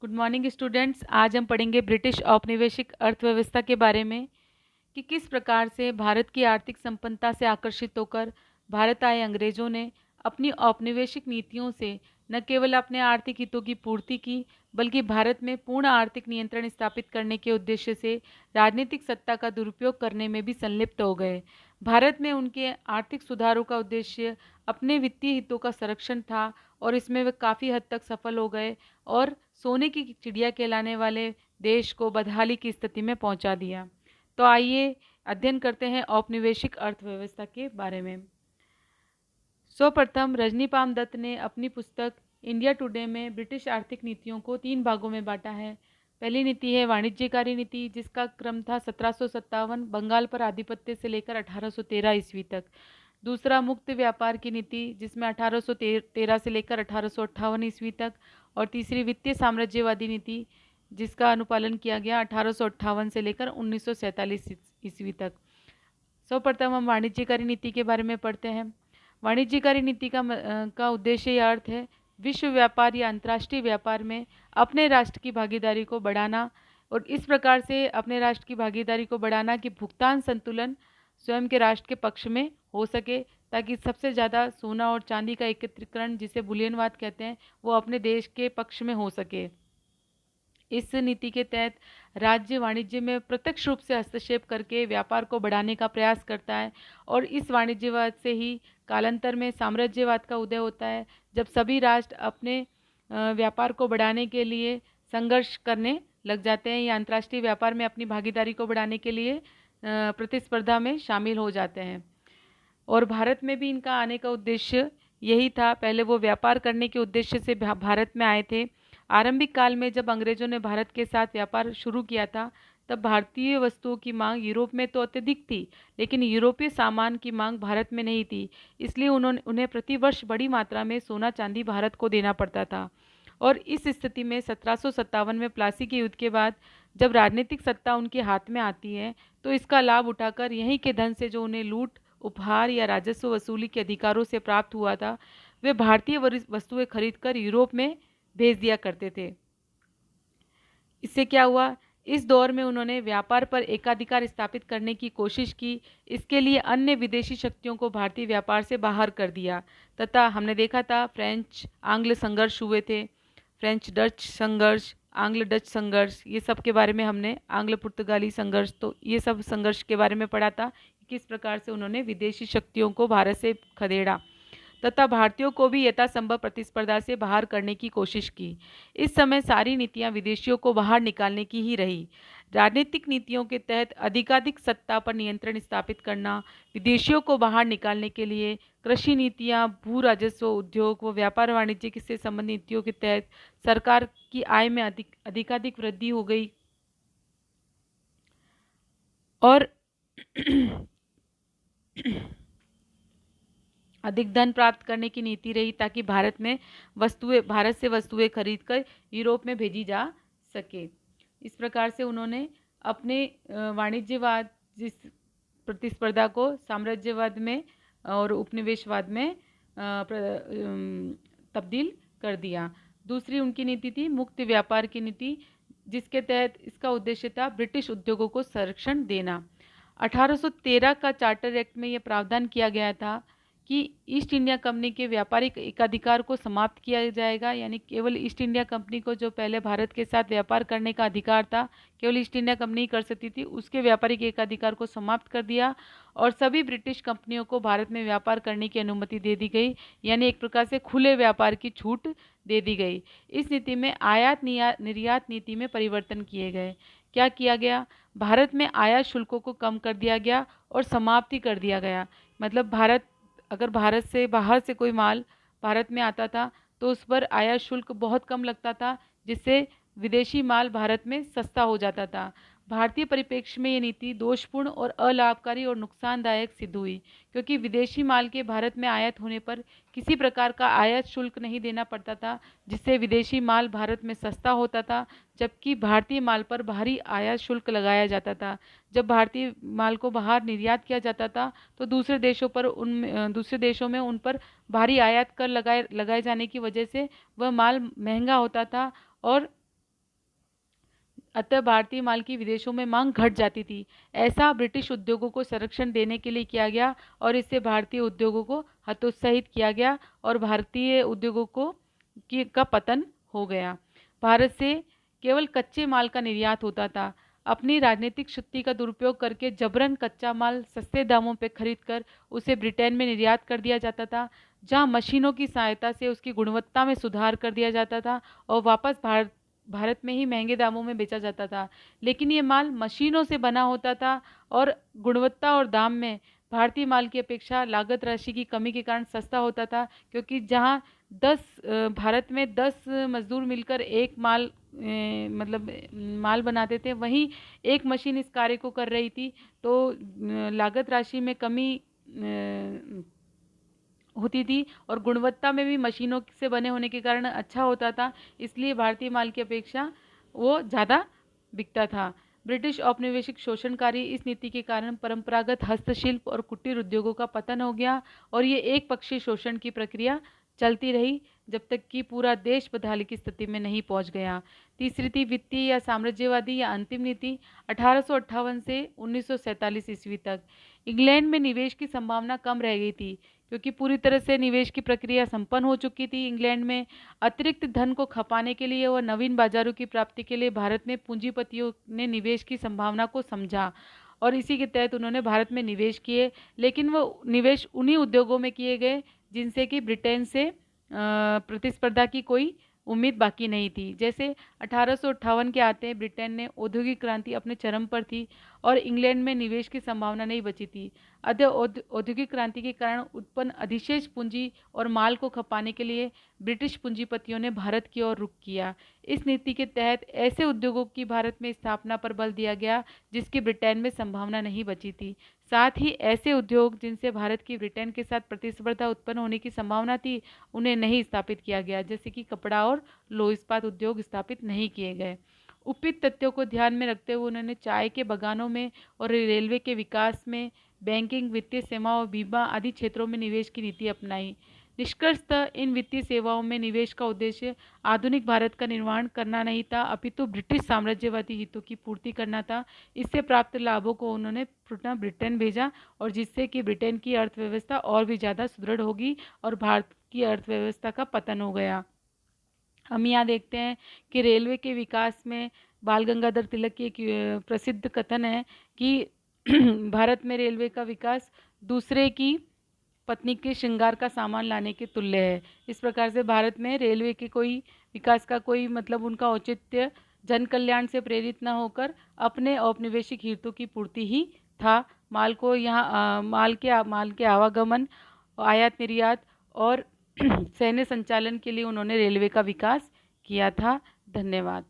Good morning students. आज हम पढ़ेंगे ब्रिटिश औपनिवेशिक अर्थव्यवस्था के बारे में कि किस प्रकार से भारत की आर्थिक संपन्नता से आकर्षित होकर भारत आए अंग्रेजों ने अपनी औपनिवेशिक नीतियों से न केवल अपने आर्थिक हितों की पूर्ति की बल्कि भारत में पूर्ण आर्थिक नियंत्रण स्थापित करने के उद्देश्य से राजनीतिक सत्ता का दुरुपयोग करने में भी संलिप्त हो गए। भारत में उनके आर्थिक सुधारों का उद्देश्य अपने वित्तीय हितों का संरक्षण था और इसमें वे काफ़ी हद तक सफल हो गए और सोने की चिड़िया कहलाने वाले देश को बदहाली की स्थिति में पहुंचा दिया। तो आइए अध्ययन करते हैं औपनिवेशिक अर्थव्यवस्था के बारे में। सर्वप्रथम रजनीकांत दत्त ने अपनी पुस्तक इंडिया टुडे में ब्रिटिश आर्थिक नीतियों को 3 भागों में बांटा है। पहली नीति है वाणिज्यकारी नीति, जिसका क्रम था 1757 बंगाल पर आधिपत्य से लेकर 1813 ईस्वी तक। दूसरा मुक्त व्यापार की नीति, जिसमें 1813 से लेकर 1858 ईस्वी तक। और तीसरी वित्तीय साम्राज्यवादी नीति, जिसका अनुपालन किया गया 1858 से लेकर 1947 ईस्वी तक। सर्वप्रथम हम वाणिज्यकारी नीति के बारे में पढ़ते हैं। वाणिज्यकारी नीति का उद्देश्य या अर्थ है विश्व व्यापार या अंतर्राष्ट्रीय व्यापार में अपने राष्ट्र की भागीदारी को बढ़ाना, और इस प्रकार से अपने राष्ट्र की भागीदारी को बढ़ाना कि भुगतान संतुलन स्वयं के राष्ट्र के पक्ष में हो सके, ताकि सबसे ज़्यादा सोना और चांदी का एकत्रीकरण, जिसे बुलियनवाद कहते हैं, वो अपने देश के पक्ष में हो सके। इस नीति के तहत राज्य वाणिज्य में प्रत्यक्ष रूप से हस्तक्षेप करके व्यापार को बढ़ाने का प्रयास करता है, और इस वाणिज्यवाद से ही कालांतर में साम्राज्यवाद का उदय होता है, जब सभी राष्ट्र अपने व्यापार को बढ़ाने के लिए संघर्ष करने लग जाते हैं या अंतर्राष्ट्रीय व्यापार में अपनी भागीदारी को बढ़ाने के लिए प्रतिस्पर्धा में शामिल हो जाते हैं। और भारत में भी इनका आने का उद्देश्य यही था। पहले वो व्यापार करने के उद्देश्य से भारत में आए थे। आरंभिक काल में जब अंग्रेजों ने भारत के साथ व्यापार शुरू किया था, तब भारतीय वस्तुओं की मांग यूरोप में तो अत्यधिक थी, लेकिन यूरोपीय सामान की मांग भारत में नहीं थी। इसलिए उन्हें प्रतिवर्ष बड़ी मात्रा में सोना चांदी भारत को देना पड़ता था। और इस स्थिति में 1757 में प्लासी के युद्ध के बाद जब राजनीतिक सत्ता उनके हाथ में आती है, तो इसका लाभ उठाकर यहीं के धन से जो उन्हें लूट, उपहार या राजस्व वसूली के अधिकारों से प्राप्त हुआ था, वे भारतीय वस्तुएं खरीदकर यूरोप में भेज दिया करते थे। इससे क्या हुआ, इस दौर में उन्होंने व्यापार पर एकाधिकार स्थापित करने की कोशिश की। इसके लिए अन्य विदेशी शक्तियों को भारतीय व्यापार से बाहर कर दिया, तथा हमने देखा था फ्रेंच आंग्ल संघर्ष हुए थे, फ्रेंच डच संघर्ष, आंग्ल डच संघर्ष, ये सब के बारे में हमने, आंग्ल पुर्तगाली संघर्ष, तो ये सब संघर्ष के बारे में पढ़ा था, किस प्रकार से उन्होंने विदेशी शक्तियों को भारत से खदेड़ा तथा भारतीयों को भी यथासंभव प्रतिस्पर्धा से बाहर करने की कोशिश की। इस समय सारी नीतियां विदेशियों को बाहर निकालने की ही रही। राजनीतिक नीतियों के तहत अधिकाधिक सत्ता पर नियंत्रण स्थापित करना, विदेशियों को बाहर निकालने के लिए कृषि नीतियां, भू राजस्व, उद्योग व व्यापार वाणिज्य से संबंधित नीतियों के तहत सरकार की आय में अधिकाधिक वृद्धि हो गई और अधिक धन प्राप्त करने की नीति रही, ताकि भारत से वस्तुएं खरीदकर यूरोप में भेजी जा सके। इस प्रकार से उन्होंने अपने वाणिज्यवाद जिस प्रतिस्पर्धा को साम्राज्यवाद में और उपनिवेशवाद में तब्दील कर दिया। दूसरी उनकी नीति थी मुक्त व्यापार की नीति, जिसके तहत इसका उद्देश्य था ब्रिटिश उद्योगों को संरक्षण देना। 1813 का चार्टर एक्ट में यह प्रावधान किया गया था कि ईस्ट इंडिया कंपनी के व्यापारिक एकाधिकार को समाप्त किया जाएगा, यानी केवल ईस्ट इंडिया कंपनी को जो पहले भारत के साथ व्यापार करने का अधिकार था, केवल ईस्ट इंडिया कंपनी ही कर सकती थी, उसके व्यापारिक एकाधिकार को समाप्त कर दिया और सभी ब्रिटिश कंपनियों को भारत में व्यापार करने की अनुमति दे दी गई, यानी एक प्रकार से खुले व्यापार की छूट दे दी गई। इस नीति में आयात निर्यात नीति में परिवर्तन किए गए। क्या किया गया, भारत में आयात शुल्कों को कम कर दिया गया और समाप्ति कर दिया गया। मतलब अगर भारत से बाहर से कोई माल भारत में आता था तो उस पर आयात शुल्क बहुत कम लगता था, जिससे विदेशी माल भारत में सस्ता हो जाता था। भारतीय परिप्रेक्ष्य में ये नीति दोषपूर्ण और अलाभकारी और नुकसानदायक सिद्ध हुई, क्योंकि विदेशी माल के भारत में आयात होने पर किसी प्रकार का आयात शुल्क नहीं देना पड़ता था, जिससे विदेशी माल भारत में सस्ता होता था, जबकि भारतीय माल पर भारी आयात शुल्क लगाया जाता था। जब भारतीय माल को बाहर निर्यात किया जाता था तो दूसरे देशों में उन पर भारी आयात कर लगाए जाने की वजह से वह माल महंगा होता था और अतः भारतीय माल की विदेशों में मांग घट जाती थी। ऐसा ब्रिटिश उद्योगों को संरक्षण देने के लिए किया गया और इससे भारतीय उद्योगों को हतोत्साहित किया गया और भारतीय उद्योगों का पतन हो गया। भारत से केवल कच्चे माल का निर्यात होता था। अपनी राजनीतिक शक्ति का दुरुपयोग करके जबरन कच्चा माल सस्ते दामों पर खरीदकर उसे ब्रिटेन में निर्यात कर दिया जाता था, जहां मशीनों की सहायता से उसकी गुणवत्ता में सुधार कर दिया जाता था और वापस भारत में ही महंगे दामों में बेचा जाता था। लेकिन ये माल मशीनों से बना होता था और गुणवत्ता और दाम में भारतीय माल की अपेक्षा लागत राशि की कमी के कारण सस्ता होता था, क्योंकि जहां भारत में 10 मजदूर मिलकर एक माल बनाते थे, वहीं एक मशीन इस कार्य को कर रही थी, तो लागत राशि में कमी होती थी और गुणवत्ता में भी मशीनों से बने होने के कारण अच्छा होता था। इसलिए भारतीय माल की अपेक्षा वो ज़्यादा बिकता था। ब्रिटिश औपनिवेशिक शोषणकारी इस नीति के कारण परंपरागत हस्तशिल्प और कुटीर उद्योगों का पतन हो गया और ये एक पक्षीय शोषण की प्रक्रिया चलती रही जब तक कि पूरा देश बदहाली की स्थिति में नहीं पहुंच गया। तीसरी थी वित्तीय या साम्राज्यवादी या अंतिम नीति 1858 से 1947 ईस्वी तक। इंग्लैंड में निवेश की संभावना कम रह गई थी, क्योंकि पूरी तरह से निवेश की प्रक्रिया संपन्न हो चुकी थी। इंग्लैंड में अतिरिक्त धन को खपाने के लिए और नवीन बाजारों की प्राप्ति के लिए भारत में पूंजीपतियों ने निवेश की संभावना को समझा और इसी के तहत उन्होंने भारत में निवेश किए। लेकिन वो निवेश उन्हीं उद्योगों में किए गए जिनसे कि ब्रिटेन से प्रतिस्पर्धा की कोई उम्मीद बाकी नहीं थी। जैसे 1858 के आते हैं ब्रिटेन ने औद्योगिक क्रांति अपने चरम पर थी और इंग्लैंड में निवेश की संभावना नहीं बची थी। औद्योगिक क्रांति के कारण उत्पन्न अधिशेष पूंजी और माल को खपाने के लिए ब्रिटिश पूंजीपतियों ने भारत की ओर रुख किया। इस नीति के तहत ऐसे उद्योगों की भारत में स्थापना पर बल दिया गया जिसकी ब्रिटेन में संभावना नहीं बची थी। साथ ही ऐसे उद्योग जिनसे भारत की ब्रिटेन के साथ प्रतिस्पर्धा उत्पन्न होने की संभावना थी, उन्हें नहीं स्थापित किया गया, जैसे कि कपड़ा और लौह इस्पात उद्योग स्थापित नहीं किए गए। उपयुक्त तथ्यों को ध्यान में रखते हुए उन्होंने चाय के बागानों में और रेलवे के विकास में, बैंकिंग, वित्तीय सेवाओं और बीमा आदि क्षेत्रों में निवेश की नीति अपनाई। निष्कर्षतः इन वित्तीय सेवाओं में निवेश का उद्देश्य आधुनिक भारत का निर्माण करना नहीं था, अपितु ब्रिटिश साम्राज्यवादी हितों की पूर्ति करना था। इससे प्राप्त लाभों को उन्होंने पुनः ब्रिटेन भेजा और जिससे कि ब्रिटेन की अर्थव्यवस्था और भी ज़्यादा सुदृढ़ होगी और भारत की अर्थव्यवस्था का पतन हो गया। हम यहाँ देखते हैं कि रेलवे के विकास में बाल गंगाधर तिलक की एक प्रसिद्ध कथन है कि भारत में रेलवे का विकास दूसरे की पत्नी के श्रृंगार का सामान लाने के तुल्य है। इस प्रकार से भारत में रेलवे के कोई विकास का कोई मतलब उनका औचित्य जन कल्याण से प्रेरित न होकर अपने औपनिवेशिक हितों की पूर्ति ही था। माल को यहाँ माल के आवागमन, आयात निर्यात और सैन्य संचालन के लिए उन्होंने रेलवे का विकास किया था। धन्यवाद।